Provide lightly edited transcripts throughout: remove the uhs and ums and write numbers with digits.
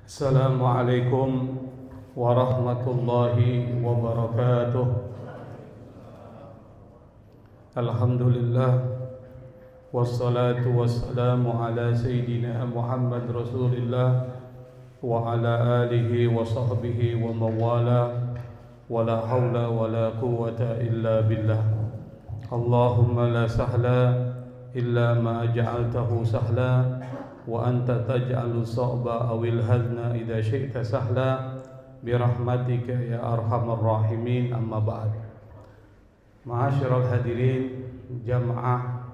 Assalamualaikum warahmatullahi wabarakatuh. Alhamdulillah, wassalatu wassalamu ala sayyidina Muhammad Rasulillah wa ala alihi wa sahbihi wa mawala, wa la hawla wa la quwwata illa billah. Allahumma la sahla illa ma ja'altahu sahla wa anta taj'alu sa'ba awil hazna idza syi'ta sahla birahmatika ya arhamar rahimin. Amma ba'd. Ma'asyiral hadirin jamaah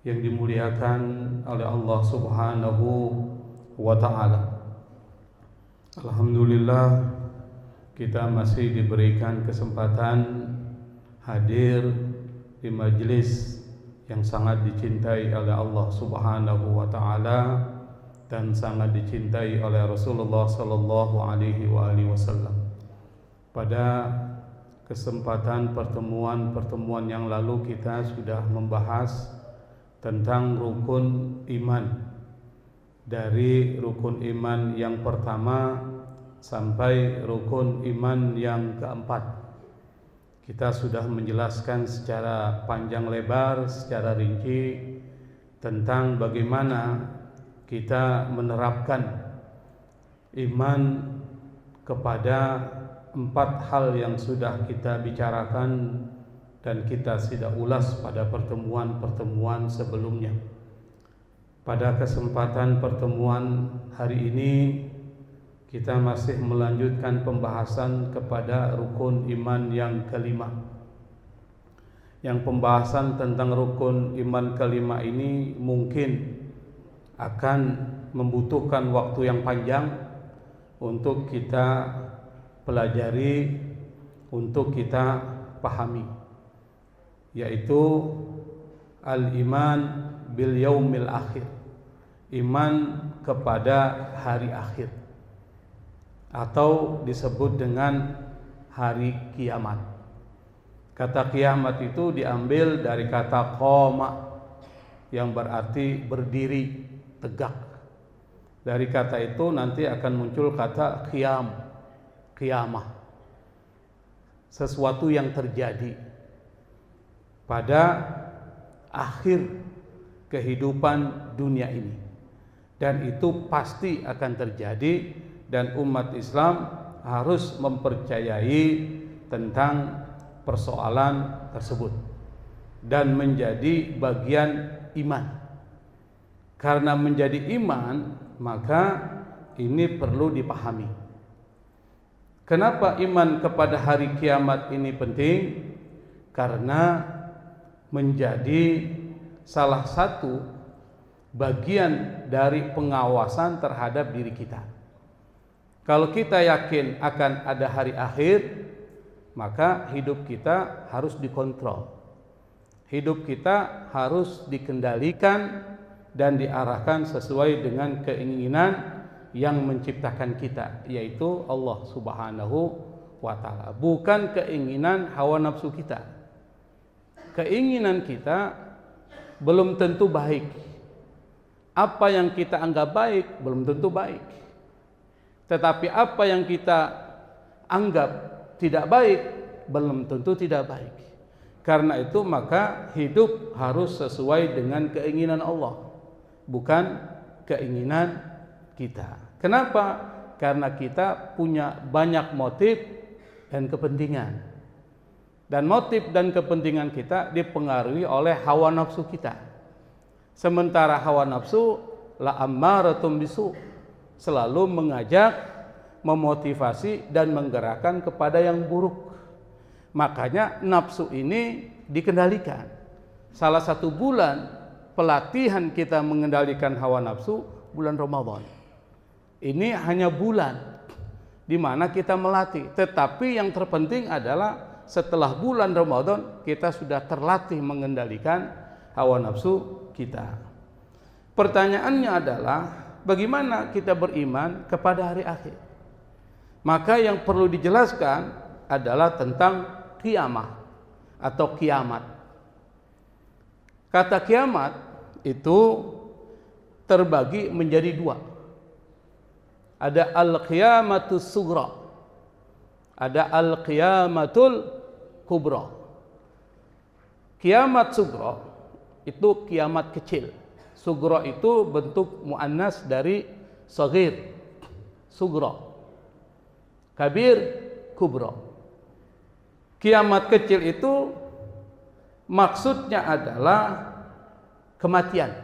yang dimuliakan oleh Allah Subhanahu wa taala. Alhamdulillah, kita masih diberikan kesempatan hadir di majelis yang sangat dicintai oleh Allah Subhanahu wa taala dan sangat dicintai oleh Rasulullah sallallahu alaihi wasallam. Pada kesempatan pertemuan yang lalu kita sudah membahas tentang rukun iman, dari rukun iman yang pertama sampai rukun iman yang keempat. Kita sudah menjelaskan secara panjang lebar, secara rinci tentang bagaimana kita menerapkan iman kepada 4 hal yang sudah kita bicarakan dan kita sudah ulas pada pertemuan-pertemuan sebelumnya. Pada kesempatan pertemuan hari ini kita masih melanjutkan pembahasan kepada rukun iman yang kelima. Yang pembahasan tentang rukun iman kelima ini mungkin akan membutuhkan waktu yang panjang untuk kita pelajari, untuk kita pahami, yaitu al-iman bil yaumil akhir, iman kepada hari akhir, atau disebut dengan hari kiamat. Kata kiamat itu diambil dari kata qoma yang berarti berdiri, tegak. Dari kata itu nanti akan muncul kata qiyam, qiyamah, sesuatu yang terjadi pada akhir kehidupan dunia ini, dan itu pasti akan terjadi. Dan umat Islam harus mempercayai tentang persoalan tersebut dan menjadi bagian iman. Karena menjadi iman, maka ini perlu dipahami. Kenapa iman kepada hari kiamat ini penting? Karena menjadi salah satu bagian dari pengawasan terhadap diri kita. Kalau kita yakin akan ada hari akhir, maka hidup kita harus dikontrol. Hidup kita harus dikendalikan dan diarahkan sesuai dengan keinginan yang menciptakan kita, yaitu Allah Subhanahu wa taala, bukan keinginan hawa nafsu kita. Keinginan kita belum tentu baik. Apa yang kita anggap baik belum tentu baik. Tetapi apa yang kita anggap tidak baik belum tentu tidak baik. Karena itu maka hidup harus sesuai dengan keinginan Allah, bukan keinginan kita. Kenapa? Karena kita punya banyak motif dan kepentingan. Dan motif dan kepentingan kita dipengaruhi oleh hawa nafsu kita. Sementara hawa nafsu la ammaratum bisu, selalu mengajak, memotivasi dan menggerakkan kepada yang buruk. Makanya nafsu ini dikendalikan. Salah satu bulan pelatihan kita mengendalikan hawa nafsu bulan Ramadan. Ini hanya bulan di mana kita melatih. Tetapi yang terpenting adalah setelah bulan Ramadan kita sudah terlatih mengendalikan hawa nafsu kita. Pertanyaannya adalah, bagaimana kita beriman kepada hari akhir? Maka yang perlu dijelaskan adalah tentang kiamah atau kiamat. Kata kiamat itu terbagi menjadi dua. ada al-qiyamatus sughra, ada al-qiyamatul kubra. Kiamat sughra itu kiamat kecil. Sughra itu bentuk muannas dari saghir, sughra. Kabir, kubra. Kiamat kecil itu maksudnya adalah kematian.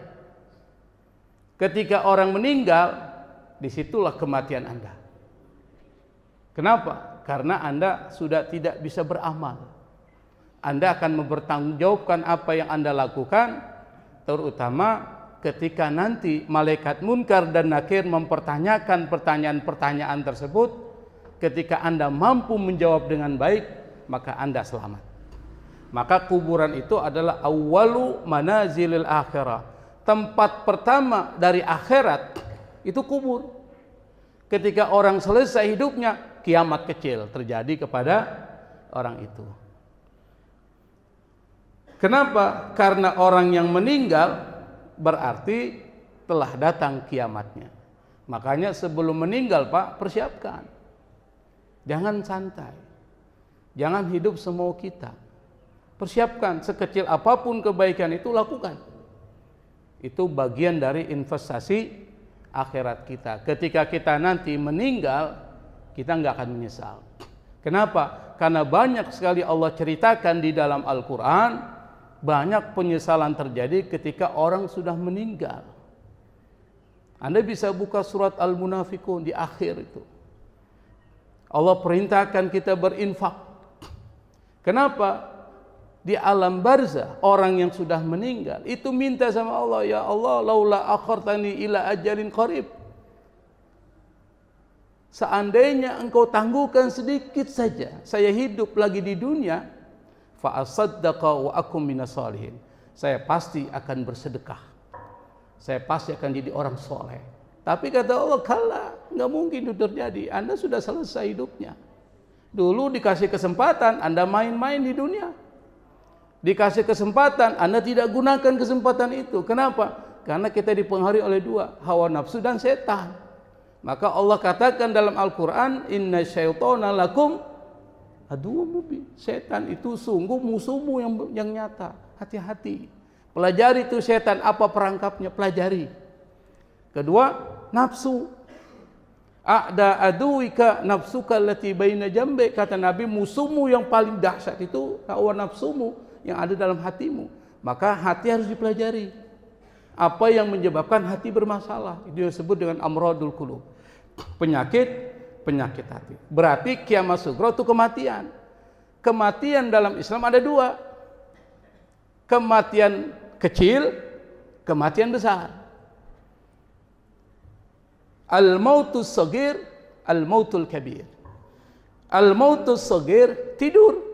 Ketika orang meninggal, disitulah kematian Anda. Kenapa? Karena Anda sudah tidak bisa beramal. Anda akan mempertanggungjawabkan apa yang Anda lakukan, terutama ketika nanti malaikat munkar dan nakir mempertanyakan pertanyaan-pertanyaan tersebut. Ketika Anda mampu menjawab dengan baik, maka Anda selamat. Maka kuburan itu adalah awwalu manazilil akhirah. Tempat pertama dari akhirat itu kubur. Ketika orang selesai hidupnya, kiamat kecil terjadi kepada orang itu. Kenapa? Karena orang yang meninggal berarti telah datang kiamatnya. Makanya sebelum meninggal, Pak, persiapkan. Jangan santai. Jangan hidup semau kita. Persiapkan, sekecil apapun kebaikan itu lakukan. Itu bagian dari investasi akhirat kita. Ketika kita nanti meninggal, kita nggak akan menyesal. Kenapa? Karena banyak sekali Allah ceritakan di dalam Al-Quran, banyak penyesalan terjadi ketika orang sudah meninggal. Anda bisa buka surat Al-Munafikun di akhir itu. Allah perintahkan kita berinfak. Kenapa? Di alam barzah, orang yang sudah meninggal itu minta sama Allah, ya Allah, laula akhartani ila ajalin qarib. Seandainya engkau tangguhkan sedikit saja saya hidup lagi di dunia, fa asaddaqa wa akum minas salihin. Saya pasti akan bersedekah. Saya pasti akan jadi orang soleh. Tapi kata Allah, kala, nggak mungkin itu terjadi. Anda sudah selesai hidupnya. Dulu dikasih kesempatan, Anda main-main di dunia. Dikasih kesempatan, Anda tidak gunakan kesempatan itu. Kenapa? Karena kita dipengaruhi oleh dua, hawa nafsu dan setan. Maka Allah katakan dalam Al-Quran, inna syaitana lakum aduwwum mubin. Setan itu sungguh musuhmu yang nyata. Hati-hati. Pelajari itu setan, apa perangkapnya, pelajari. Kedua, nafsu. A'da aduwika nafsuka allati baina jambe. Kata Nabi, musuhmu yang paling dahsyat itu hawa nafsumu yang ada dalam hatimu. Maka hati harus dipelajari. Apa yang menyebabkan hati bermasalah? Itu disebut dengan amradul qulub. Penyakit hati. Berarti kiamat sughra itu kematian. Kematian dalam Islam ada dua. Kematian kecil, kematian besar. Al-mautus saghir, al-mautul kabir. Al-mautus saghir, tidur.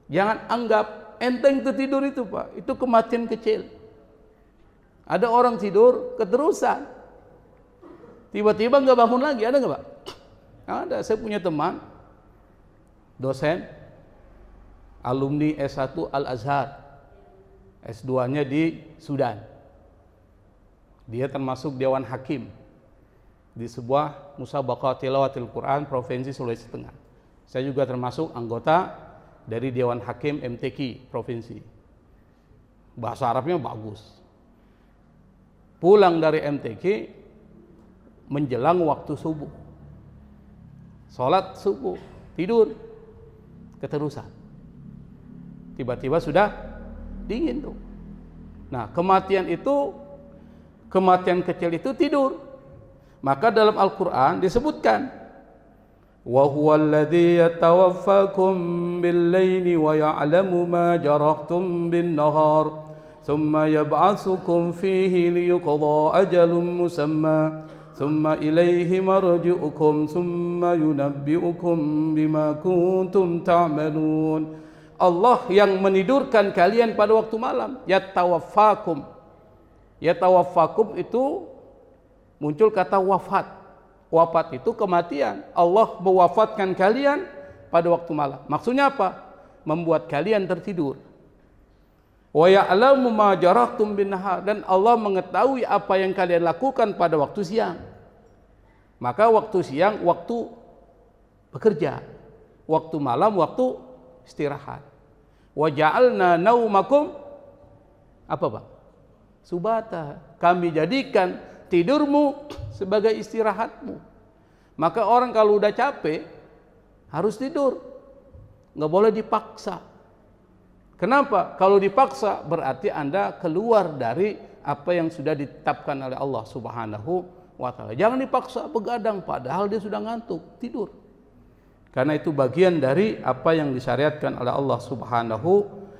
Jangan anggap enteng itu tidur itu, Pak. Itu kematian kecil. Ada orang tidur keterusan. Tiba-tiba nggak bangun lagi, ada nggak, Pak? Ada. Saya punya teman, dosen, alumni S1 Al-Azhar, S2-nya di Sudan. Dia termasuk Dewan Hakim di sebuah musabaqah tilawatil Quran Provinsi Sulawesi Tengah. Saya juga termasuk anggota dari Dewan Hakim MTQ Provinsi. Bahasa Arabnya bagus. Pulang dari MTQ menjelang waktu subuh. Sholat subuh, tidur, keterusan. Tiba-tiba sudah dingin tuh. Nah, kematian itu, kematian kecil itu tidur. Maka dalam Al-Quran disebutkan, wa huwa alladhi yatawaffakum bil-laili wa ya'lamu ma jarahtum bin-nahar thumma yab'atsukum fihi liyuqda ajalun musamma thumma ilayhi marji'ukum thumma yunabbi'ukum bima kuntum ta'malun. Allah yang menidurkan kalian pada waktu malam. Yatawaffakum. Yatawaffakum itu muncul kata wafat. Wafat itu kematian. Allah mewafatkan kalian pada waktu malam. Maksudnya apa? Membuat kalian tertidur. Wa ya'lamu ma jarahtum bin nahar, dan Allah mengetahui apa yang kalian lakukan pada waktu siang. Maka waktu siang waktu bekerja, waktu malam waktu istirahat. Wa ja'alna naumakum apa Pak? Subata. Kami jadikan tidurmu sebagai istirahatmu. Maka orang kalau udah capek harus tidur, nggak boleh dipaksa. Kenapa? Kalau dipaksa berarti Anda keluar dari apa yang sudah ditetapkan oleh Allah Subhanahu wa Ta'ala. Jangan dipaksa begadang padahal dia sudah ngantuk, tidur. Karena itu bagian dari apa yang disyariatkan oleh Allah Subhanahu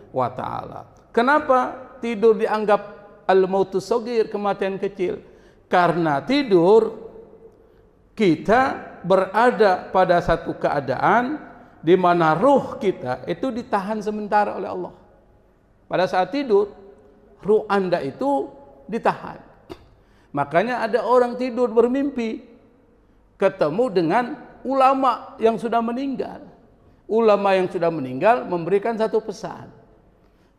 wa Ta'ala. Kenapa tidur dianggap al-mautus shagir, kematian kecil? Karena tidur kita berada pada satu keadaan di mana ruh kita itu ditahan sementara oleh Allah. Pada saat tidur, ruh Anda itu ditahan. Makanya ada orang tidur bermimpi ketemu dengan ulama yang sudah meninggal. Ulama yang sudah meninggal memberikan satu pesan.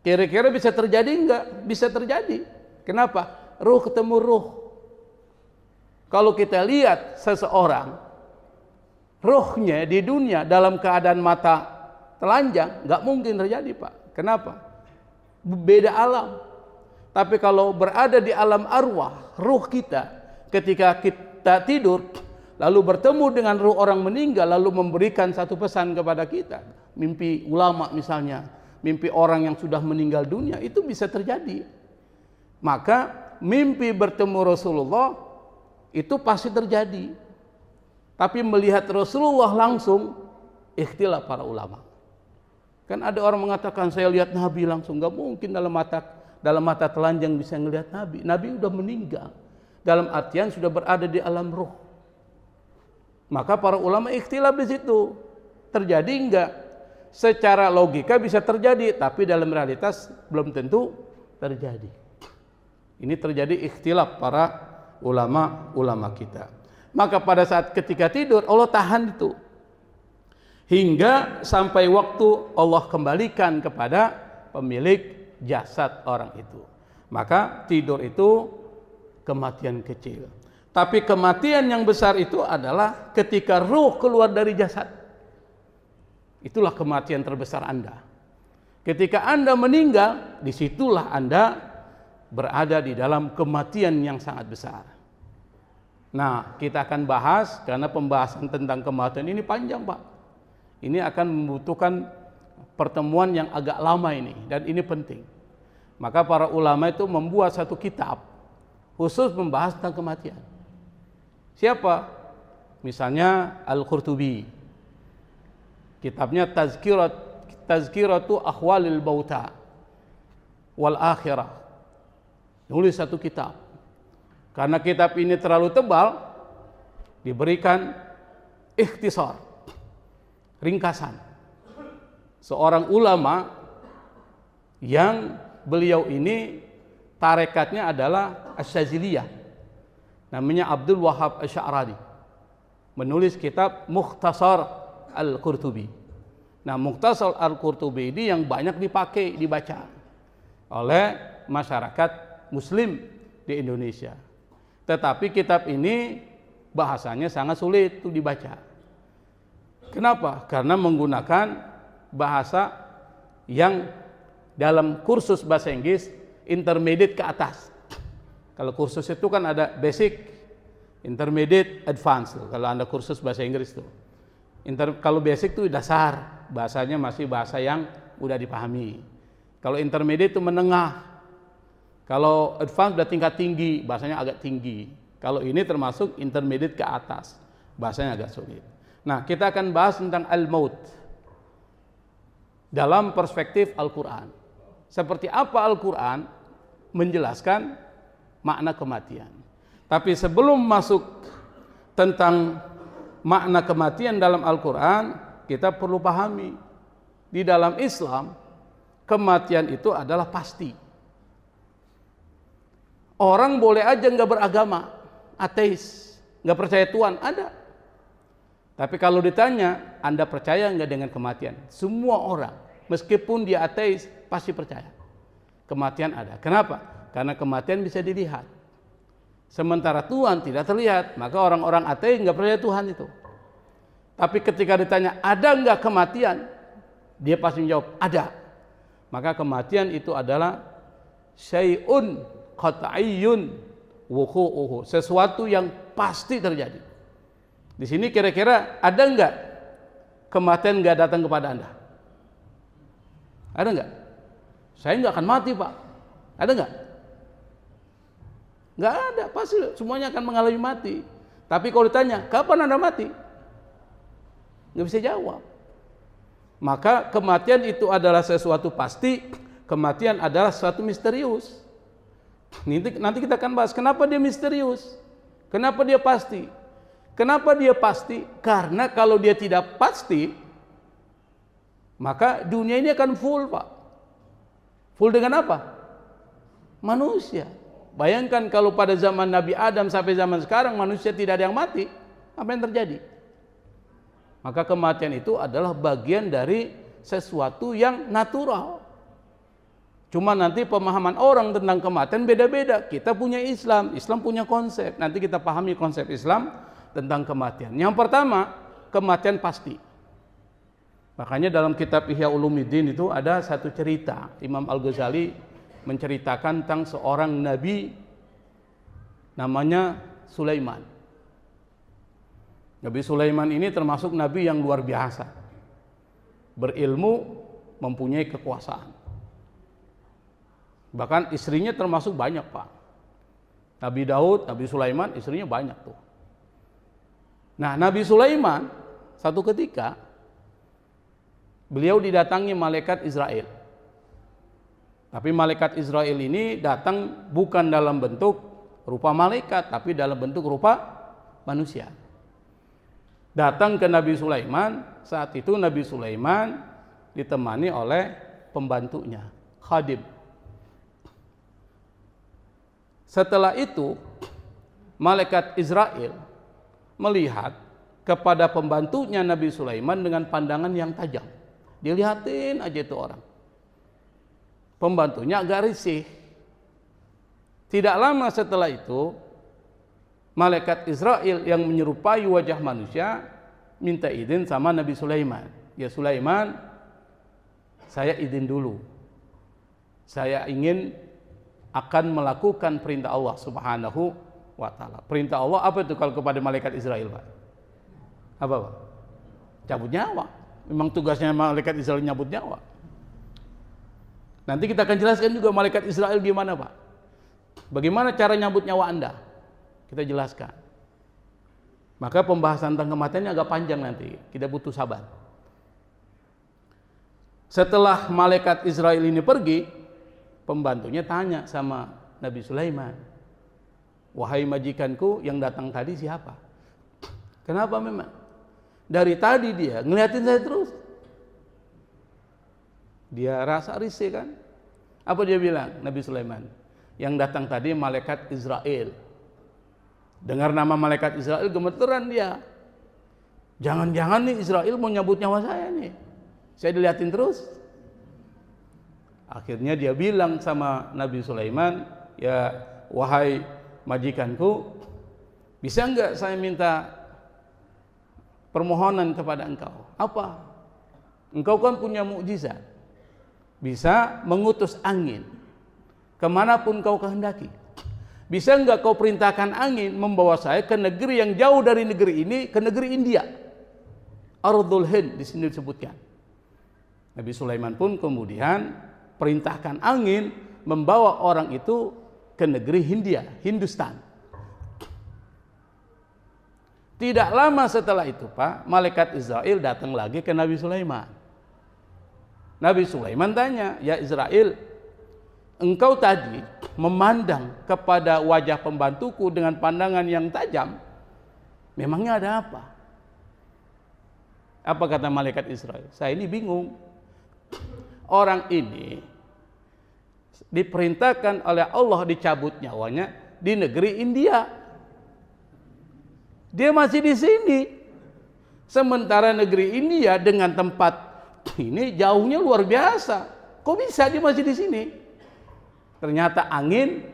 Kira-kira bisa terjadi enggak? Bisa terjadi. Kenapa? Ruh ketemu ruh. Kalau kita lihat seseorang, ruhnya di dunia dalam keadaan mata telanjang, nggak mungkin terjadi Pak. Kenapa? Beda alam. Tapi kalau berada di alam arwah, ruh kita ketika kita tidur, lalu bertemu dengan ruh orang meninggal, lalu memberikan satu pesan kepada kita. Mimpi ulama misalnya, mimpi orang yang sudah meninggal dunia, itu bisa terjadi. Maka mimpi bertemu Rasulullah itu pasti terjadi. Tapi melihat Rasulullah langsung, ikhtilaf para ulama. Kan ada orang mengatakan saya lihat Nabi langsung, nggak mungkin dalam mata telanjang bisa melihat Nabi. Nabi udah meninggal. Dalam artian sudah berada di alam ruh. Maka para ulama ikhtilaf di situ. Terjadi enggak? Secara logika bisa terjadi, tapi dalam realitas belum tentu terjadi. Ini terjadi ikhtilaf para ulama kita. Maka pada saat ketika tidur Allah tahan itu hingga sampai waktu Allah kembalikan kepada pemilik jasad orang itu. Maka tidur itu kematian kecil. Tapi kematian yang besar itu adalah ketika ruh keluar dari jasad. Itulah kematian terbesar Anda. Ketika Anda meninggal, disitulah Anda berada di dalam kematian yang sangat besar. Nah, kita akan bahas karena pembahasan tentang kematian ini panjang, Pak. Ini akan membutuhkan pertemuan yang agak lama ini dan ini penting. Maka para ulama itu membuat satu kitab khusus membahas tentang kematian. Siapa? Misalnya Al-Qurtubi. Kitabnya Tazkiratu Ahwalil Mauta wal Akhirah. Nulis satu kitab. Karena kitab ini terlalu tebal, diberikan ikhtisar, ringkasan. Seorang ulama yang beliau ini tarekatnya adalah Asyaziliyah, namanya Abdul Wahab Asy'arani, menulis kitab Mukhtasar Al-Qurtubi. Nah, Mukhtasar Al-Qurtubi ini yang banyak dibaca oleh masyarakat Muslim di Indonesia. Tetapi kitab ini bahasanya sangat sulit untuk dibaca. Kenapa? Karena menggunakan bahasa yang dalam kursus bahasa Inggris intermediate ke atas. Kalau kursus itu kan ada basic, intermediate, advance. Kalau Anda kursus bahasa Inggris itu. Kalau basic itu dasar, bahasanya masih bahasa yang mudah dipahami. Kalau intermediate itu menengah. Kalau advance sudah tingkat tinggi, bahasanya agak tinggi. Kalau ini termasuk intermediate ke atas, bahasanya agak sulit. Nah, kita akan bahas tentang al-maut dalam perspektif Al-Quran. Seperti apa Al-Quran menjelaskan makna kematian. Tapi sebelum masuk tentang makna kematian dalam Al-Quran, kita perlu pahami, di dalam Islam, kematian itu adalah pasti. Orang boleh aja nggak beragama, ateis, nggak percaya Tuhan, ada. Tapi kalau ditanya, Anda percaya nggak dengan kematian? Semua orang, meskipun dia ateis, pasti percaya. Kematian ada. Kenapa? Karena kematian bisa dilihat. Sementara Tuhan tidak terlihat, maka orang-orang ateis nggak percaya Tuhan itu. Tapi ketika ditanya ada nggak kematian, dia pasti menjawab ada. Maka kematian itu adalah syai'un qat'iyyun wuqu'uhu, sesuatu yang pasti terjadi. Di sini kira-kira ada nggak kematian nggak datang kepada Anda? Ada nggak? Saya nggak akan mati, Pak. Ada nggak? Nggak ada, pasti semuanya akan mengalami mati. Tapi kalau ditanya, kapan Anda mati? Nggak bisa jawab. Maka kematian itu adalah sesuatu pasti, kematian adalah sesuatu misterius. Nanti kita akan bahas kenapa dia misterius, kenapa dia pasti. Kenapa dia pasti? Karena kalau dia tidak pasti, maka dunia ini akan full, Pak. Full dengan apa? Manusia. Bayangkan kalau pada zaman Nabi Adam sampai zaman sekarang manusia tidak ada yang mati, apa yang terjadi? Maka kematian itu adalah bagian dari sesuatu yang natural. Cuma nanti pemahaman orang tentang kematian beda-beda. Kita punya Islam, Islam punya konsep. Nanti kita pahami konsep Islam tentang kematian. Yang pertama, kematian pasti. Makanya dalam kitab Ihya Ulumuddin itu ada satu cerita. Imam Al-Ghazali menceritakan tentang seorang nabi namanya Sulaiman. Nabi Sulaiman ini termasuk nabi yang luar biasa. Berilmu, mempunyai kekuasaan. Bahkan istrinya termasuk banyak, Pak. Nabi Daud, Nabi Sulaiman, istrinya banyak tuh. Nah, Nabi Sulaiman satu ketika beliau didatangi malaikat Israel. Tapi malaikat Israel ini datang bukan dalam bentuk rupa malaikat, tapi dalam bentuk rupa manusia. Datang ke Nabi Sulaiman, saat itu Nabi Sulaiman ditemani oleh pembantunya, khadim. Setelah itu, malaikat Israel melihat kepada pembantunya Nabi Sulaiman dengan pandangan yang tajam. Dilihatin aja itu orang. Pembantunya agak risih. Tidak lama setelah itu, malaikat Israel yang menyerupai wajah manusia minta izin sama Nabi Sulaiman. Ya Sulaiman, saya izin dulu. Saya ingin akan melakukan perintah Allah Subhanahu wa ta'ala. Perintah Allah apa itu kalau kepada malaikat Israel, Pak? Apa, Pak? Cabut nyawa. Memang tugasnya malaikat Israel nyabut nyawa. Nanti kita akan jelaskan juga malaikat Israel gimana, Pak. Bagaimana cara nyabut nyawa Anda? Kita jelaskan. Maka pembahasan tentang kematiannya agak panjang nanti. Kita butuh sabar. Setelah malaikat Israel ini pergi, pembantunya tanya sama Nabi Sulaiman, wahai majikanku yang datang tadi siapa? Kenapa memang? Dari tadi dia ngeliatin saya terus. Dia rasa risih kan? Apa dia bilang Nabi Sulaiman? Yang datang tadi malaikat Israel. Dengar nama malaikat Israel gemeteran dia. Jangan-jangan nih Israel mau nyabut nyawa saya nih. Saya dilihatin terus. Akhirnya dia bilang sama Nabi Sulaiman, ya wahai majikanku, bisa enggak saya minta permohonan kepada engkau? Apa? Engkau kan punya mukjizat. Bisa mengutus angin kemanapun kau kehendaki. Bisa enggak kau perintahkan angin membawa saya ke negeri yang jauh dari negeri ini, ke negeri India, Ardul Hind di sini disebutkan. Nabi Sulaiman pun kemudian perintahkan angin membawa orang itu ke negeri Hindia, Hindustan. Tidak lama setelah itu, Pak, malaikat Israel datang lagi ke Nabi Sulaiman. Nabi Sulaiman tanya, ya Israel, engkau tadi memandang kepada wajah pembantuku dengan pandangan yang tajam. Memangnya ada apa? Apa kata malaikat Israel? Saya ini bingung. Orang ini diperintahkan oleh Allah dicabut nyawanya di negeri India. Dia masih di sini. Sementara negeri India dengan tempat ini jauhnya luar biasa. Kok bisa dia masih di sini? Ternyata angin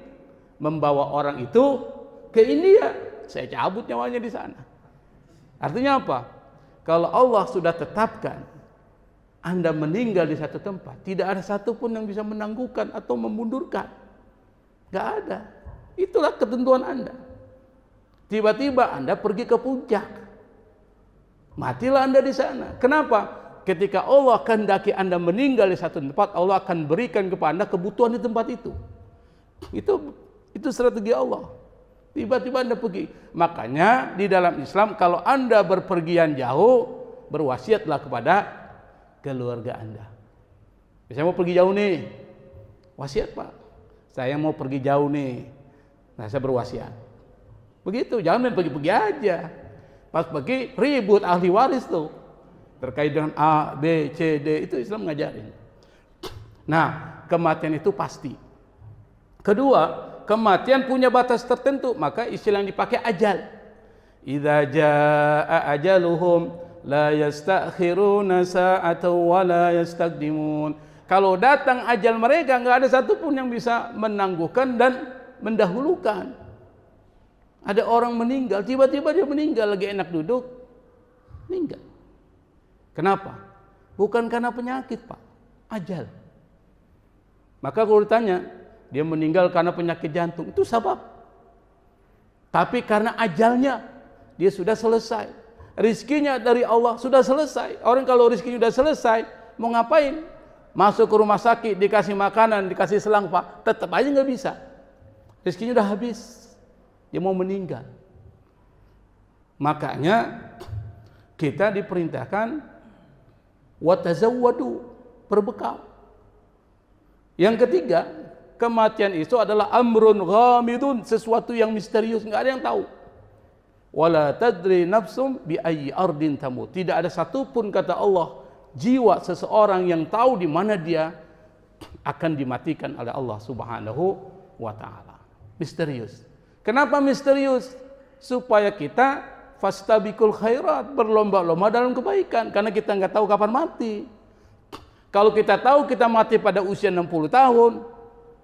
membawa orang itu ke India, saya cabut nyawanya di sana. Artinya apa? Kalau Allah sudah tetapkan Anda meninggal di satu tempat, tidak ada satupun yang bisa menangguhkan atau memundurkan. Gak ada. Itulah ketentuan Anda. Tiba-tiba Anda pergi ke puncak, matilah Anda di sana. Kenapa? Ketika Allah kehendaki Anda meninggal di satu tempat, Allah akan berikan kepada Anda kebutuhan di tempat itu. Itu strategi Allah. Tiba-tiba Anda pergi. Makanya di dalam Islam, kalau Anda berpergian jauh, berwasiatlah kepada keluarga Anda. Saya mau pergi jauh nih, wasiat Pak, saya mau pergi jauh nih, nah saya berwasiat. Begitu, jangan main pergi-pergi aja. Pas pergi ribut ahli waris tuh, terkait dengan A, B, C, D, itu Islam ngajarin. Nah, kematian itu pasti. Kedua, kematian punya batas tertentu, maka istilah yang dipakai ajal. Idza jaa ajaluhum la yastakhiruna sa'atan wa la yastaqdimun. Kalau datang ajal mereka, enggak ada satupun yang bisa menangguhkan dan mendahulukan. Ada orang meninggal, tiba-tiba dia meninggal, lagi enak duduk, meninggal. Kenapa? Bukan karena penyakit, Pak. Ajal. Maka kalau ditanya, dia meninggal karena penyakit jantung, itu sebab. Tapi karena ajalnya, dia sudah selesai. Rizkinya dari Allah sudah selesai. Orang kalau rizkinya sudah selesai, mau ngapain? Masuk ke rumah sakit, dikasih makanan, dikasih selang, Pak, tetap aja nggak bisa. Rizkinya sudah habis. Dia mau meninggal. Makanya kita diperintahkan watazawwadu, berbekal. Yang ketiga, kematian itu adalah amrun ghamidun, sesuatu yang misterius, nggak ada yang tahu. Wala tadri nafsum bi ayyi ardin tamut. Tidak ada satupun, kata Allah, jiwa seseorang yang tahu di mana dia akan dimatikan oleh Allah Subhanahu wa taala. Misterius. Kenapa misterius? Supaya kita fastabiqul khairat, berlomba-lomba dalam kebaikan, karena kita nggak tahu kapan mati. Kalau kita tahu kita mati pada usia 60 tahun,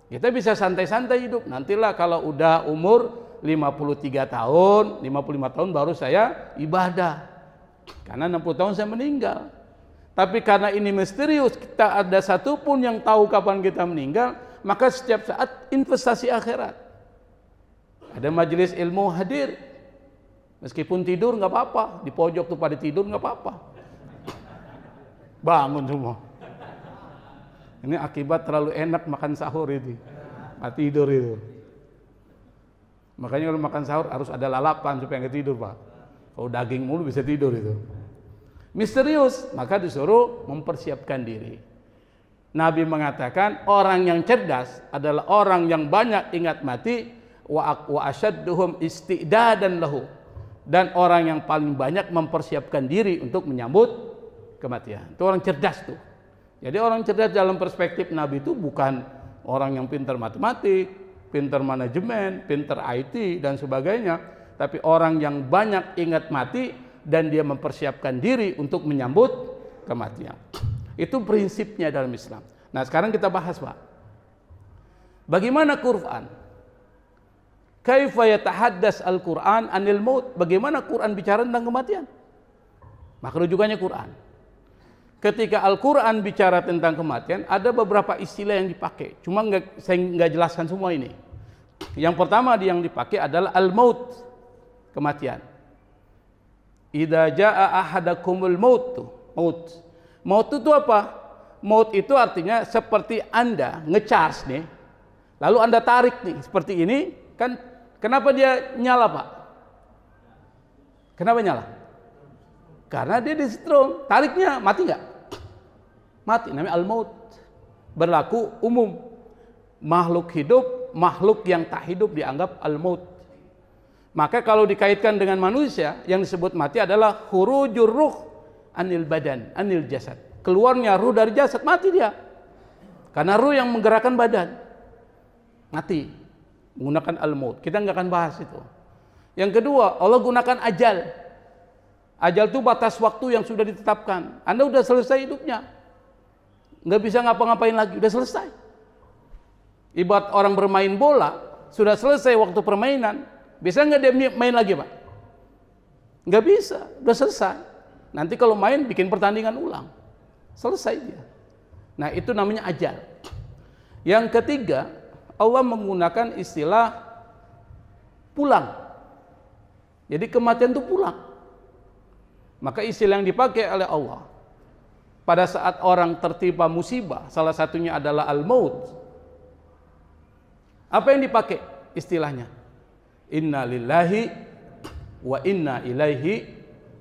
kita bisa santai-santai hidup. Nantilah kalau udah umur 53 tahun, 55 tahun baru saya ibadah. Karena 60 tahun saya meninggal. Tapi karena ini misterius, kita ada satupun yang tahu kapan kita meninggal, maka setiap saat investasi akhirat. Ada majelis ilmu hadir, meskipun tidur nggak apa-apa, di pojok tuh pada tidur nggak apa-apa. Bangun semua. Ini akibat terlalu enak makan sahur itu, tidur itu. Makanya kalau makan sahur harus ada lalapan supaya nggak tidur, Pak. Kalau daging mulu bisa tidur itu. Misterius, maka disuruh mempersiapkan diri. Nabi mengatakan orang yang cerdas adalah orang yang banyak ingat mati, wa asyadduhum isti'dadan lahu, dan orang yang paling banyak mempersiapkan diri untuk menyambut kematian. Itu orang cerdas tuh. Jadi orang cerdas dalam perspektif Nabi itu bukan orang yang pintar matematik, pintar manajemen, pintar IT dan sebagainya, tapi orang yang banyak ingat mati dan dia mempersiapkan diri untuk menyambut kematian. Itu prinsipnya dalam Islam. Nah, sekarang kita bahas, Pak. Bagaimana Quran? Kaifa yatahaddas Al-Quran anil maut? Bagaimana Quran bicara tentang kematian? Maka rujukannya Quran. Ketika Al-Quran bicara tentang kematian, ada beberapa istilah yang dipakai. Cuma saya nggak jelaskan semua ini. Yang pertama yang dipakai adalah al-maut, kematian. Idza jaa ahadakumul maut. Maut itu apa? Maut itu artinya seperti Anda ngecharge nih, lalu Anda tarik nih seperti ini, kan kenapa dia nyala, Pak? Kenapa nyala? Karena dia disetrum, tariknya mati nggak? Mati, namanya al-maut. Berlaku umum. Makhluk hidup, makhluk yang tak hidup dianggap al-maut. Maka kalau dikaitkan dengan manusia, yang disebut mati adalah khurujur ruh anil badan, anil jasad. Keluarnya ruh dari jasad, mati dia. Karena ruh yang menggerakkan badan. Mati. Menggunakan al-maut. Kita nggak akan bahas itu. Yang kedua, Allah gunakan ajal. Ajal itu batas waktu yang sudah ditetapkan. Anda sudah selesai hidupnya, nggak bisa ngapa-ngapain lagi, udah selesai. Ibarat orang bermain bola, sudah selesai waktu permainan, Bisa nggak dia main lagi, Pak? Nggak bisa, udah selesai. Nanti kalau main bikin pertandingan ulang, selesai dia. Nah, itu namanya ajal. Yang ketiga, Allah menggunakan istilah pulang. Jadi kematian itu pulang. Maka istilah yang dipakai oleh Allah pada saat orang tertimpa musibah, salah satunya adalah al-maut. Apa yang dipakai istilahnya? Inna lillahi wa inna ilaihi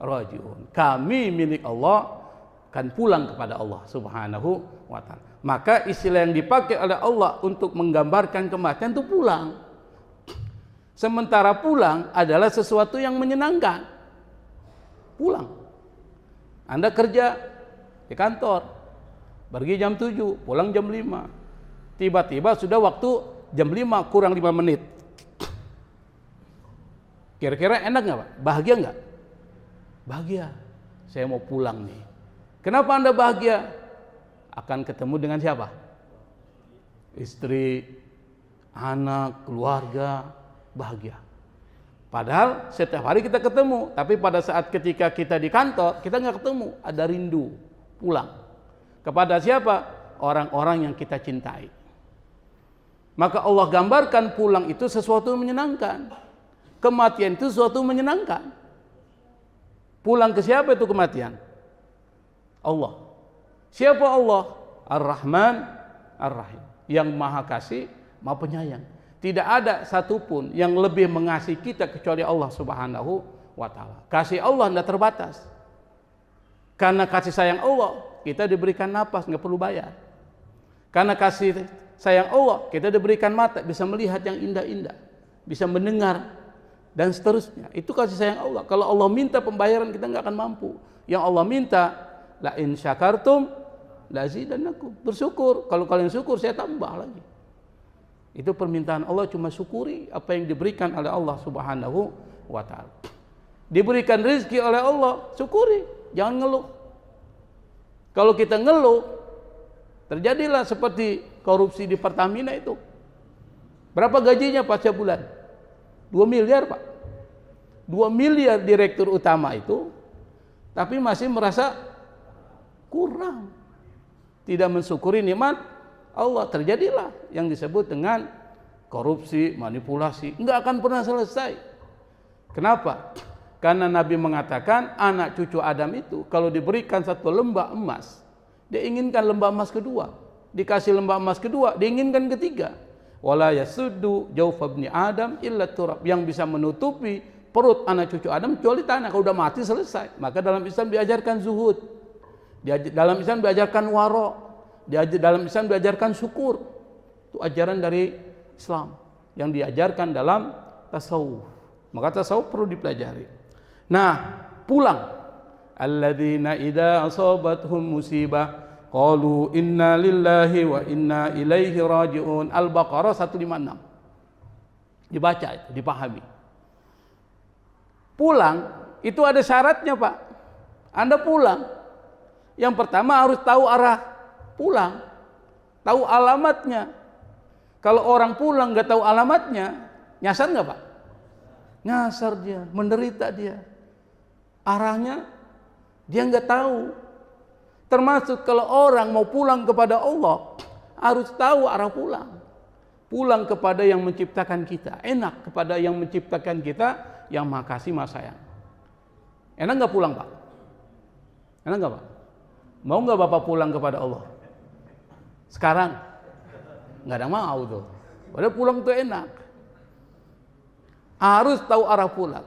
raji'un. Kami milik Allah, akan pulang kepada Allah Subhanahu wa ta'ala. Maka istilah yang dipakai oleh Allah untuk menggambarkan kematian itu pulang. Sementara pulang adalah sesuatu yang menyenangkan. Pulang. Anda kerja di kantor, pergi jam 7, pulang jam 5. Tiba-tiba sudah waktu jam 5 kurang 5 menit. Kira-kira enak nggak, Pak? Bahagia nggak? Bahagia. Saya mau pulang nih. Kenapa Anda bahagia? Akan ketemu dengan siapa? Istri, anak, keluarga, bahagia. Padahal setiap hari kita ketemu, tapi pada saat ketika kita di kantor, kita nggak ketemu, ada rindu pulang. Kepada siapa? Orang-orang yang kita cintai. Maka Allah gambarkan pulang itu sesuatu yang menyenangkan. Kematian itu sesuatu yang menyenangkan. Pulang ke siapa itu kematian? Allah. Siapa Allah? Ar-Rahman, Ar-Rahim. Yang Maha Kasih, Maha Penyayang. Tidak ada satupun yang lebih mengasihi kita kecuali Allah Subhanahu wa ta'ala. Kasih Allah tidak terbatas. Karena kasih sayang Allah, kita diberikan napas, nggak perlu bayar. Karena kasih sayang Allah, kita diberikan mata, bisa melihat yang indah-indah, bisa mendengar, dan seterusnya. Itu kasih sayang Allah. Kalau Allah minta pembayaran, kita nggak akan mampu. Yang Allah minta, la in syakartum la zidannakum. Bersyukur. Kalau kalian syukur, saya tambah lagi. Itu permintaan Allah, cuma syukuri apa yang diberikan oleh Allah Subhanahu wa ta'ala. Diberikan rezeki oleh Allah, syukuri, jangan ngeluh. Kalau kita ngeluh, terjadilah seperti korupsi di Pertamina itu. Berapa gajinya pasca bulan? 2 miliar, Pak. 2 miliar direktur utama itu, tapi masih merasa kurang. Tidak mensyukuri nikmat Allah. Terjadilah yang disebut dengan korupsi, manipulasi. Enggak akan pernah selesai. Kenapa? Karena Nabi mengatakan anak cucu Adam itu kalau diberikan satu lembah emas, dia inginkan lembah emas kedua. Dikasih lembah emas kedua, dia inginkan ketiga. Wala yasuddu jawfa ibni Adam illa turab. Yang bisa menutupi perut anak cucu Adam kecuali tanah. Kalau udah mati selesai. Maka dalam Islam diajarkan zuhud. Dalam Islam diajarkan waro. Dalam Islam diajarkan syukur. Itu ajaran dari Islam yang diajarkan dalam tasawuf. Maka tasawuf perlu dipelajari. Nah, pulang. Alladzina idza asabathum musibah qalu inna lillahi wa inna ilaihi raji'un. Al-Baqarah 156. Dibaca itu, dipahami. Pulang itu ada syaratnya, Pak. Anda pulang, yang pertama harus tahu arah pulang, tahu alamatnya. Kalau orang pulang nggak tahu alamatnya, nyasar nggak, Pak? Nyasar dia, menderita dia. Arahnya dia nggak tahu. Termasuk kalau orang mau pulang kepada Allah, harus tahu arah pulang. Pulang kepada yang menciptakan kita. Enak kepada yang menciptakan kita, yang Maha Kasih, Maha Sayang. Enak nggak pulang, Pak? Enak nggak, Pak? Mau nggak Bapak pulang kepada Allah? Sekarang? Nggak ada mau tuh. Padahal pulang tuh enak. Harus tahu arah pulang.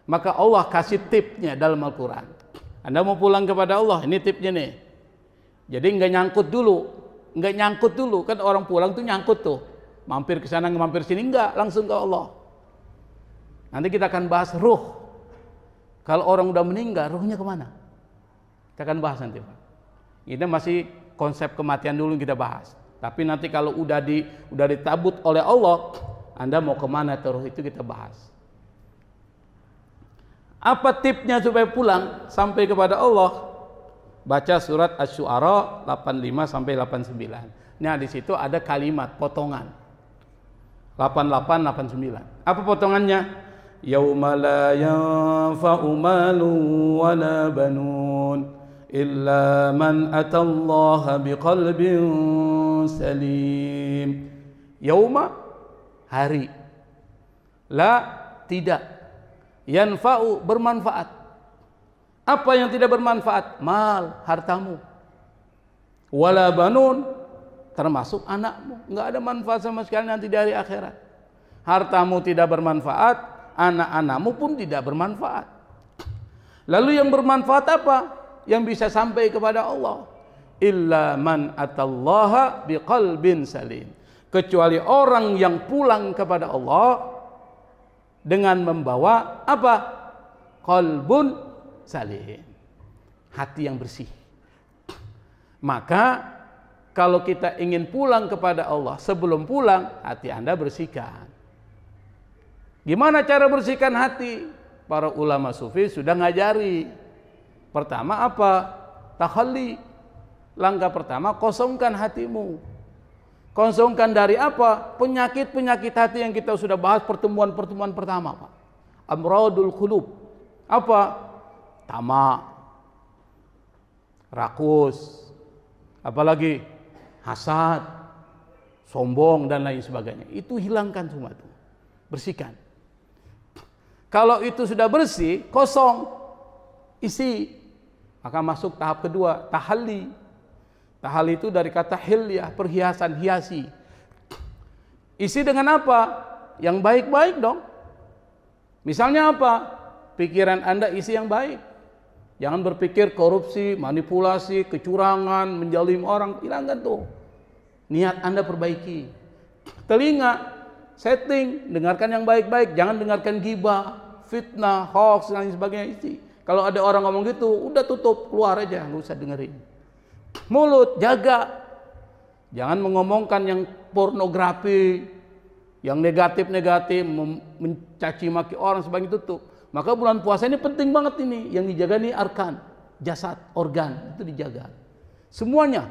Maka Allah kasih tipnya dalam Al-Quran. Anda mau pulang kepada Allah, ini tipnya nih. Jadi nggak nyangkut dulu, kan orang pulang tuh nyangkut tuh, mampir ke sana, mampir sini, enggak, langsung ke Allah. Nanti kita akan bahas ruh. Kalau orang udah meninggal, ruhnya kemana? Kita akan bahas nanti, Pak. Ini masih konsep kematian dulu kita bahas. Tapi nanti kalau udah ditabut oleh Allah, Anda mau kemana ruh itu kita bahas. Apa tipnya supaya pulang sampai kepada Allah? Baca surat Asy-Syu'ara 85 sampai 89. Nah, di situ ada kalimat potongan. 88, 89. Apa potongannya? Yauma la yanfa'u malun wala banun illa man atallaha biqalbin salim. Yauma, hari, la, tidak, yanfa'u, bermanfaat. Apa yang tidak bermanfaat? Mal, hartamu. Wala banun, termasuk anakmu. Enggak ada manfaat sama sekali nanti di hari akhirat. Hartamu tidak bermanfaat, anak-anakmu pun tidak bermanfaat. Lalu yang bermanfaat apa? Yang bisa sampai kepada Allah. Illa man atallaha biqalbin salim. Kecuali orang yang pulang kepada Allah dengan membawa apa? Qalbun salim. Hati yang bersih. Maka kalau kita ingin pulang kepada Allah, sebelum pulang hati Anda bersihkan. Gimana cara bersihkan hati? Para ulama sufi sudah ngajari. Pertama apa? Takhalli. Langkah pertama, kosongkan hatimu. Kosongkan dari apa? Penyakit-penyakit hati yang kita sudah bahas pertemuan-pertemuan pertama, Pak. Amradul qulub. Apa? Tamak, rakus, apalagi hasad, sombong dan lain sebagainya. Itu hilangkan semua itu. Bersihkan. Kalau itu sudah bersih, kosong, isi, maka masuk tahap kedua, tahalli. Tahalli itu dari kata hilyah, perhiasan, hiasi. Isi dengan apa? Yang baik-baik dong. Misalnya apa? Pikiran Anda isi yang baik. Jangan berpikir korupsi, manipulasi, kecurangan, menjalim orang. Hilangkan tuh. Niat Anda perbaiki. Telinga, setting, dengarkan yang baik-baik. Jangan dengarkan ghibah, fitnah, hoax, dan lain sebagainya. Isi. Kalau ada orang ngomong gitu, udah tutup, keluar aja, nggak usah dengerin. Mulut, jaga. Jangan mengomongkan yang pornografi, yang negatif-negatif, mencaci maki orang, sebagainya, tutup. Maka bulan puasa ini penting banget ini. Yang dijaga nih arkan, jasad, organ, itu dijaga. Semuanya,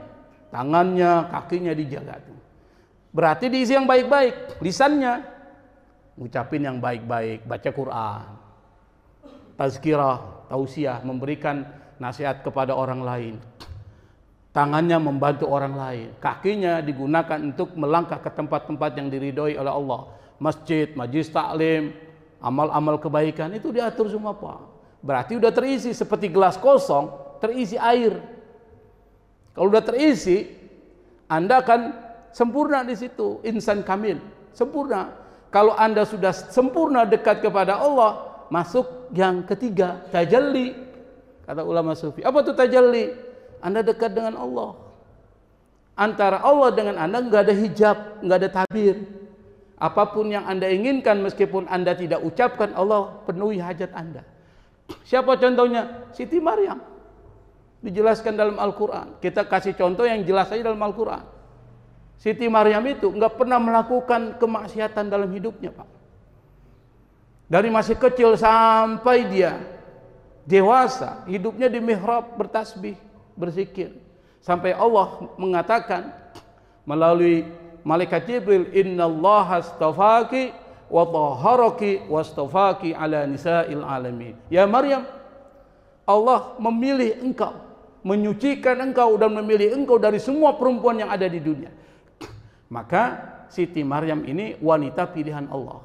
tangannya, kakinya dijaga tuh. Berarti diisi yang baik-baik. Lisannya, ngucapin yang baik-baik, baca Quran, tazkirah, tausiah, memberikan nasihat kepada orang lain. Tangannya membantu orang lain. Kakinya digunakan untuk melangkah ke tempat-tempat yang diridhoi oleh Allah. Masjid, majlis taklim, amal-amal kebaikan itu diatur semua, Pak. Berarti udah terisi, seperti gelas kosong terisi air. Kalau udah terisi, Anda akan sempurna di situ, insan kamil, sempurna. Kalau Anda sudah sempurna dekat kepada Allah, masuk yang ketiga, tajalli. Kata ulama sufi, apa itu tajalli? Anda dekat dengan Allah. Antara Allah dengan Anda nggak ada hijab, nggak ada tabir. Apapun yang Anda inginkan, meskipun Anda tidak ucapkan, Allah penuhi hajat Anda. Siapa contohnya? Siti Maryam. Dijelaskan dalam Al-Quran. Kita kasih contoh yang jelas saja dalam Al-Quran. Siti Maryam itu nggak pernah melakukan kemaksiatan dalam hidupnya, Pak. Dari masih kecil sampai dia dewasa, hidupnya di mihrab bertasbih, berzikir. Sampai Allah mengatakan melalui malaikat Jibril, innallaha astafaki wa tahharaki wastafaki ala nisa'il alamin. Ya Maryam, Allah memilih engkau, menyucikan engkau dan memilih engkau dari semua perempuan yang ada di dunia. Maka Siti Maryam ini wanita pilihan Allah.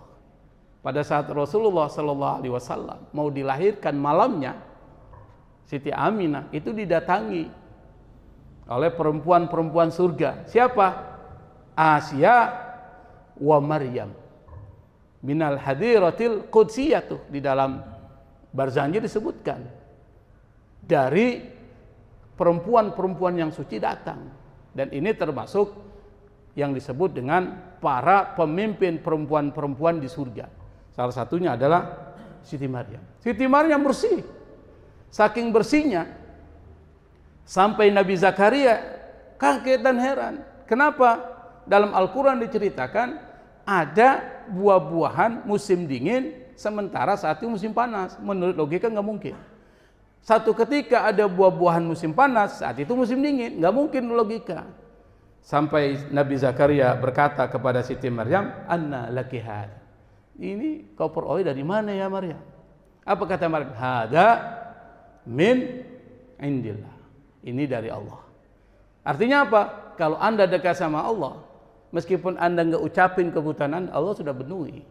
Pada saat Rasulullah sallallahu alaihi wasallam mau dilahirkan malamnya, Siti Aminah itu didatangi oleh perempuan-perempuan surga. Siapa? Asia wa Maryam. Minal hadiratil qudsiyah, tuh di dalam Barzanji disebutkan. Dari perempuan-perempuan yang suci datang. Dan ini termasuk yang disebut dengan para pemimpin perempuan-perempuan di surga. Salah satunya adalah Siti Maryam. Siti Maryam bersih. Saking bersihnya sampai Nabi Zakaria kaget dan heran. Kenapa? Dalam Al-Quran diceritakan ada buah-buahan musim dingin sementara saat itu musim panas. Menurut logika nggak mungkin. Satu ketika ada buah-buahan musim panas, saat itu musim dingin, nggak mungkin logika. Sampai Nabi Zakaria berkata kepada Siti Maryam, "Anna laki hadza?" Ini kau peroleh dari mana ya Maryam? Apa kata Maryam? "Hadza min indillah." Ini dari Allah. Artinya apa? Kalau Anda dekat sama Allah, meskipun Anda nggak ucapin kebutuhan Anda, Allah sudah penuhi.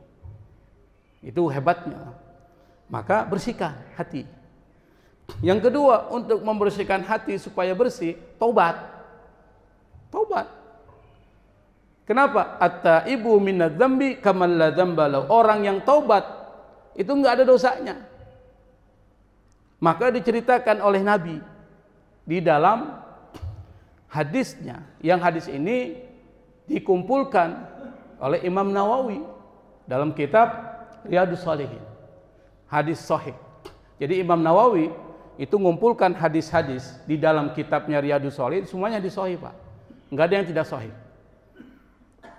Itu hebatnya. Maka bersihkan hati. Yang kedua, untuk membersihkan hati supaya bersih, taubat. Taubat. Kenapa? At-taibu minadz-dzambi kaman la dzamba lahu. Orang yang taubat itu nggak ada dosanya. Maka diceritakan oleh Nabi di dalam hadisnya, yang hadis ini dikumpulkan oleh Imam Nawawi dalam kitab Riyadhus Shalihin, hadis sahih. Jadi Imam Nawawi itu mengumpulkan hadis-hadis di dalam kitabnya Riyadhus Shalihin, semuanya hadis sahih, Pak. Enggak ada yang tidak sahih.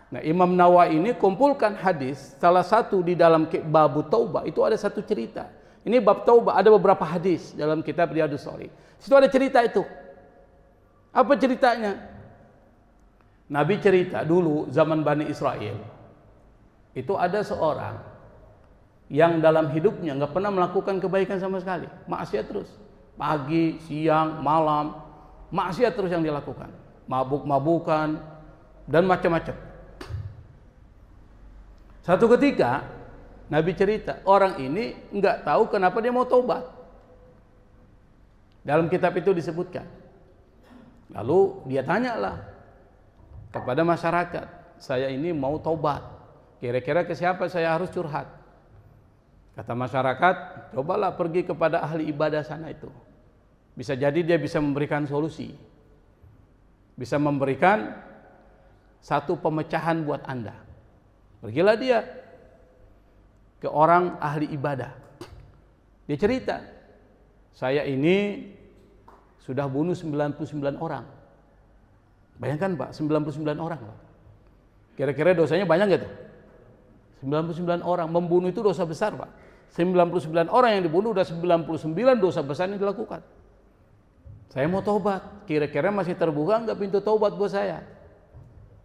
Nah, Imam Nawawi ini kumpulkan hadis, salah satu di dalam bab taubah itu ada satu cerita. Ini bab taubah, ada beberapa hadis dalam kitab Riyadhus Shalihin. Situ ada cerita itu. Apa ceritanya? Nabi cerita dulu zaman Bani Israel. Itu ada seorang yang dalam hidupnya nggak pernah melakukan kebaikan sama sekali. Maksiat terus. Pagi, siang, malam. Maksiat terus yang dilakukan. Mabuk-mabukan dan macam-macam. Satu ketika Nabi cerita, orang ini nggak tahu kenapa dia mau taubat. Dalam kitab itu disebutkan. Lalu dia tanyalah kepada masyarakat, saya ini mau taubat, kira-kira ke siapa saya harus curhat? Kata masyarakat, cobalah pergi kepada ahli ibadah sana itu. Bisa jadi dia bisa memberikan solusi, bisa memberikan satu pemecahan buat Anda. Pergilah dia ke orang ahli ibadah. Dia cerita, saya ini sudah bunuh 99 orang. Bayangkan Pak, 99 orang Pak. Kira-kira dosanya banyak nggak tuh? 99 orang, membunuh itu dosa besar Pak. 99 orang yang dibunuh, udah 99 dosa besar yang dilakukan. Saya mau taubat, kira-kira masih terbuka nggak pintu taubat buat saya?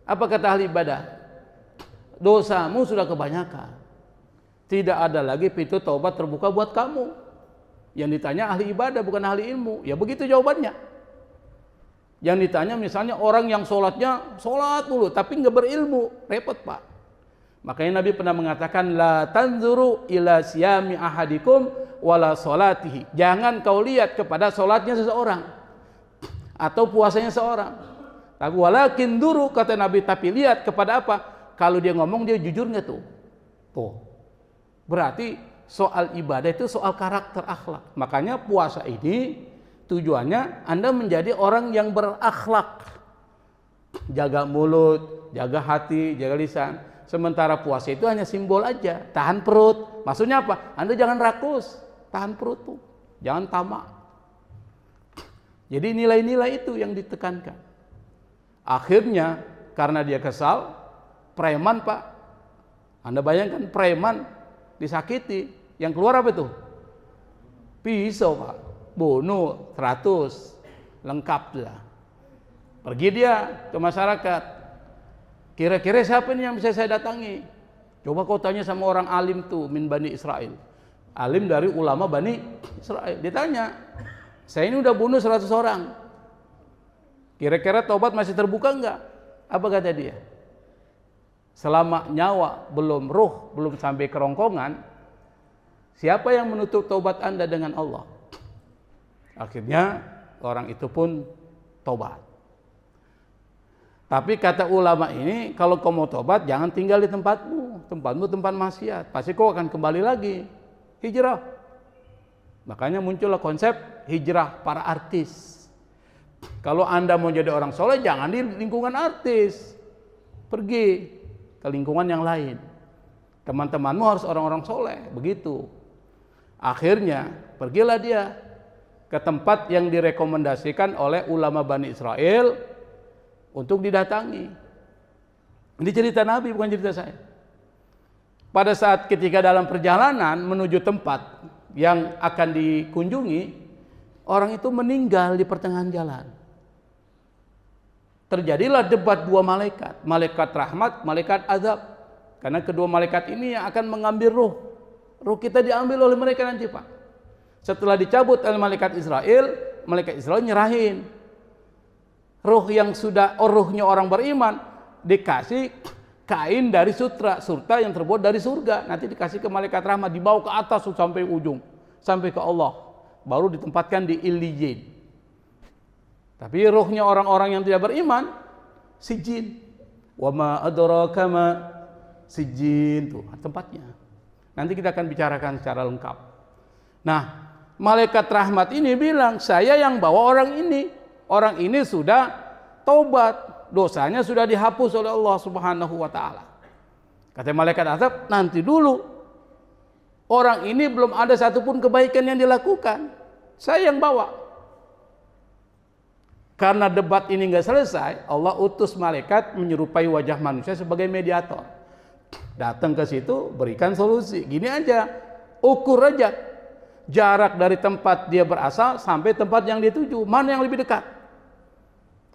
Apa kata ahli ibadah? Dosamu sudah kebanyakan. Tidak ada lagi pintu taubat terbuka buat kamu. Yang ditanya ahli ibadah bukan ahli ilmu. Ya begitu jawabannya. Yang ditanya misalnya orang yang sholatnya sholat dulu tapi nggak berilmu, repot Pak. Makanya Nabi pernah mengatakan, la tanzuru ila siyami ahadikum wala sholatihi. Jangan kau lihat kepada sholatnya seseorang atau puasanya seorang. Tapi walakin duru, kata Nabi, tapi lihat kepada apa? Kalau dia ngomong dia jujur nggak tuh? Tuh. Berarti soal ibadah itu soal karakter akhlak. Makanya puasa ini tujuannya Anda menjadi orang yang berakhlak. Jaga mulut, jaga hati, jaga lisan. Sementara puasa itu hanya simbol aja. Tahan perut. Maksudnya apa? Anda jangan rakus. Tahan perut tuh. Jangan tamak. Jadi nilai-nilai itu yang ditekankan. Akhirnya karena dia kesal, preman Pak. Anda bayangkan preman disakiti. Yang keluar apa itu? Pisau Pak. Bunuh 100. Lengkap lah. Pergi dia ke masyarakat. Kira-kira siapa nih yang bisa saya datangi? Coba kau tanya sama orang alim tuh min Bani Israel. Alim dari ulama Bani Israel. Ditanya, saya ini udah bunuh 100 orang. Kira-kira taubat masih terbuka enggak? Apa kata dia? Selama nyawa belum, ruh belum sampai kerongkongan, siapa yang menutup taubat Anda dengan Allah? Akhirnya orang itu pun taubat. Tapi kata ulama ini, kalau kau mau taubat jangan tinggal di tempatmu. Tempatmu tempat maksiat. Pasti kau akan kembali lagi. Hijrah. Makanya muncullah konsep hijrah para artis. Kalau Anda mau jadi orang soleh, jangan di lingkungan artis. Pergi ke lingkungan yang lain. Teman-temanmu harus orang-orang soleh. Begitu. Akhirnya pergilah dia ke tempat yang direkomendasikan oleh ulama Bani Israel untuk didatangi. Ini cerita Nabi, bukan cerita saya. Pada saat ketika dalam perjalanan menuju tempat yang akan dikunjungi, orang itu meninggal di pertengahan jalan. terjadilah debat dua malaikat, malaikat rahmat, malaikat azab. Karena kedua malaikat ini yang akan mengambil ruh. Ruh kita diambil oleh mereka nanti, Pak. Setelah dicabut oleh malaikat Israel nyerahin. Ruh yang sudah ruhnya orang beriman dikasih kain dari surta yang terbuat dari surga. Nanti dikasih ke malaikat rahmat, dibawa ke atas sampai ujung, sampai ke Allah. Baru ditempatkan di Illiyin. Tapi ruhnya orang-orang yang tidak beriman, sijjin. Wa ma adraka ma sijjin, tuh tempatnya. Nanti kita akan bicarakan secara lengkap. Nah, malaikat rahmat ini bilang, saya yang bawa orang ini. Orang ini sudah taubat, dosanya sudah dihapus oleh Allah Subhanahu wa taala. Kata malaikat azab, nanti dulu. Orang ini belum ada satupun kebaikan yang dilakukan. Saya yang bawa. Karena debat ini nggak selesai, Allah utus malaikat menyerupai wajah manusia sebagai mediator. Datang ke situ, berikan solusi. Gini aja, ukur aja jarak dari tempat dia berasal sampai tempat yang dia tuju, mana yang lebih dekat.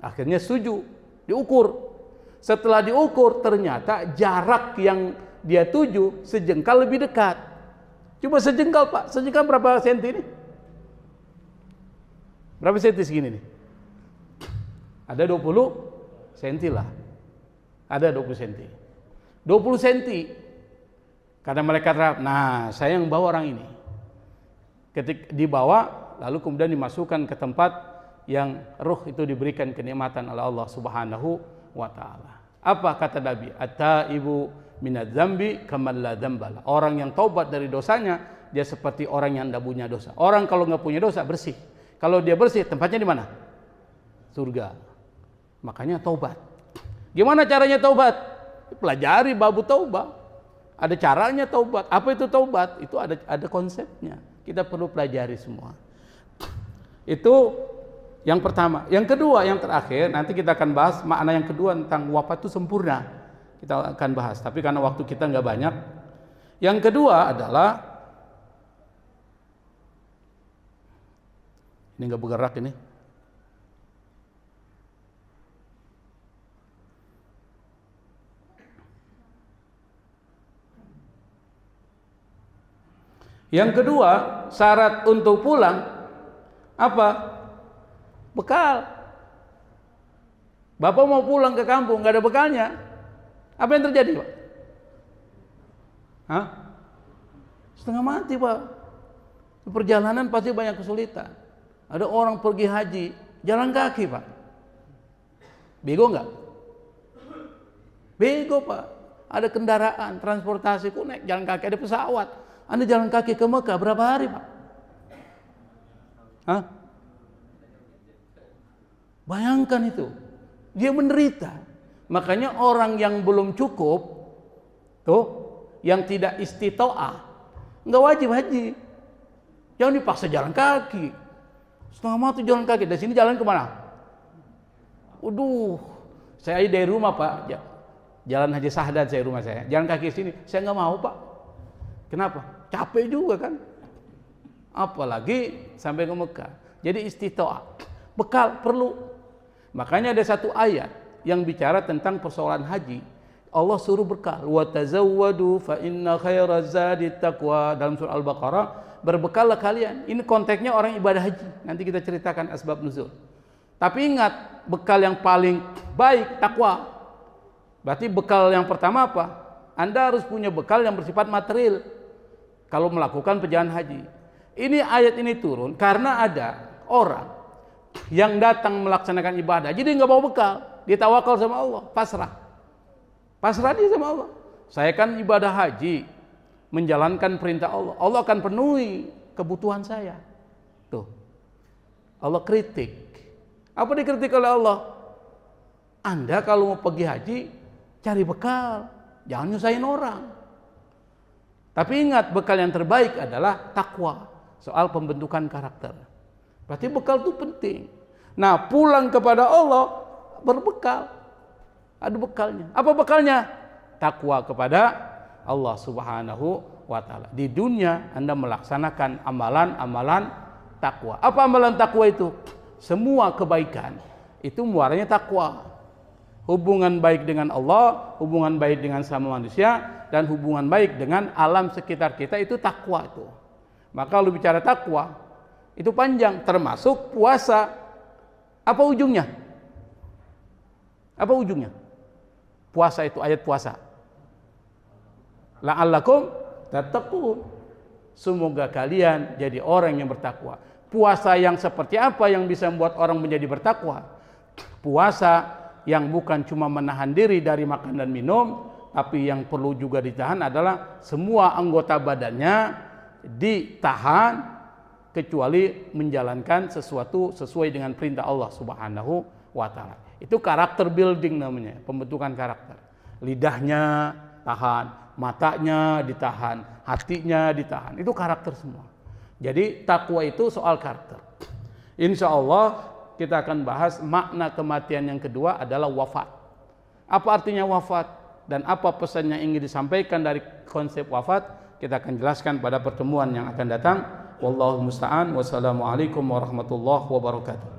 Akhirnya setuju, diukur. Setelah diukur, ternyata jarak yang dia tuju sejengkal lebih dekat. Cuma sejengkal, Pak. Sejengkal berapa senti ini? Berapa senti segini nih? Ada 20 senti lah. Ada 20 senti. 20 senti. Karena malaikat rahmat, nah saya yang bawa orang ini. Ketika dibawa, lalu kemudian dimasukkan ke tempat yang ruh itu diberikan kenikmatan oleh Allah Subhanahu wa taala. Apa kata Nabi? At-taibu minadz dzambi kaman la dzambala. Orang yang taubat dari dosanya, dia seperti orang yang tidak punya dosa. Orang kalau nggak punya dosa bersih. Kalau dia bersih, tempatnya di mana? Surga. Makanya taubat. Gimana caranya taubat? Pelajari babu taubat. Ada caranya taubat. Apa itu taubat? Itu ada konsepnya. Kita perlu pelajari semua. Itu yang pertama. Yang kedua, yang terakhir, nanti kita akan bahas makna yang kedua tentang wafat itu sempurna. Kita akan bahas. Tapi karena waktu kita nggak banyak. Yang kedua adalah ini nggak bergerak ini. Yang kedua, syarat untuk pulang apa? Bekal. Bapak mau pulang ke kampung, nggak ada bekalnya. Apa yang terjadi, Pak? Hah? Setengah mati, Pak. Di perjalanan pasti banyak kesulitan. Ada orang pergi haji, jalan kaki, Pak. Bego nggak? Bego, Pak. Ada kendaraan, transportasi, kok naik jalan kaki, ada pesawat. Anda jalan kaki ke Mekah berapa hari, Pak? Hah? Bayangkan itu. Dia menderita. Makanya orang yang belum cukup, tuh, yang tidak istitoah, nggak wajib haji. Jangan dipaksa jalan kaki. Setengah mati jalan kaki. Dari sini jalan kemana? Waduh, saya dari rumah, Pak. Jalan Haji Sahdan saya rumah saya. Jalan kaki sini, saya nggak mau, Pak. Kenapa? Capek juga kan. Apalagi sampai ke Mekah. Jadi istitoah. Bekal perlu. Makanya ada satu ayat yang bicara tentang persoalan haji. Allah suruh bekal. Wa tazawwadu fa inna khairaz zadi taqwa. Dalam surah Al-Baqarah, berbekallah kalian. Ini konteksnya orang ibadah haji. Nanti kita ceritakan asbab nuzul. Tapi ingat, bekal yang paling baik takwa. Berarti bekal yang pertama apa? Anda harus punya bekal yang bersifat material kalau melakukan perjalanan haji. Ini ayat ini turun karena ada orang yang datang melaksanakan ibadah, jadi nggak bawa bekal, dia tawakal sama Allah, pasrah dia sama Allah. Saya kan ibadah haji, menjalankan perintah Allah, Allah akan penuhi kebutuhan saya. Tuh, Allah kritik. Apa dikritik oleh Allah? Anda kalau mau pergi haji, cari bekal, jangan nyusahin orang. Tapi ingat, bekal yang terbaik adalah takwa, soal pembentukan karakter. Berarti bekal itu penting. Nah, pulang kepada Allah berbekal. Ada bekalnya. Apa bekalnya? Takwa kepada Allah Subhanahu wa taala. Di dunia Anda melaksanakan amalan-amalan takwa. Apa amalan takwa itu? Semua kebaikan itu muaranya takwa. Hubungan baik dengan Allah, hubungan baik dengan sama manusia, dan hubungan baik dengan alam sekitar kita itu takwa itu. Maka kalau bicara takwa itu panjang, termasuk puasa. Apa ujungnya? Apa ujungnya? Puasa itu ayat puasa. La'allakum tattaqun. Semoga kalian jadi orang yang bertakwa. Puasa yang seperti apa yang bisa membuat orang menjadi bertakwa? Puasa yang bukan cuma menahan diri dari makan dan minum, tapi yang perlu juga ditahan adalah semua anggota badannya ditahan kecuali menjalankan sesuatu sesuai dengan perintah Allah Subhanahu wa taala. Itu karakter building namanya, pembentukan karakter. Lidahnya tahan, matanya ditahan, hatinya ditahan. Itu karakter semua. Jadi takwa itu soal karakter. Insya Allah kita akan bahas makna kematian yang kedua adalah wafat. Apa artinya wafat dan apa pesan yang ingin disampaikan dari konsep wafat, kita akan jelaskan pada pertemuan yang akan datang. Wallahu musta'an. Wassalamualaikum warahmatullahi wabarakatuh.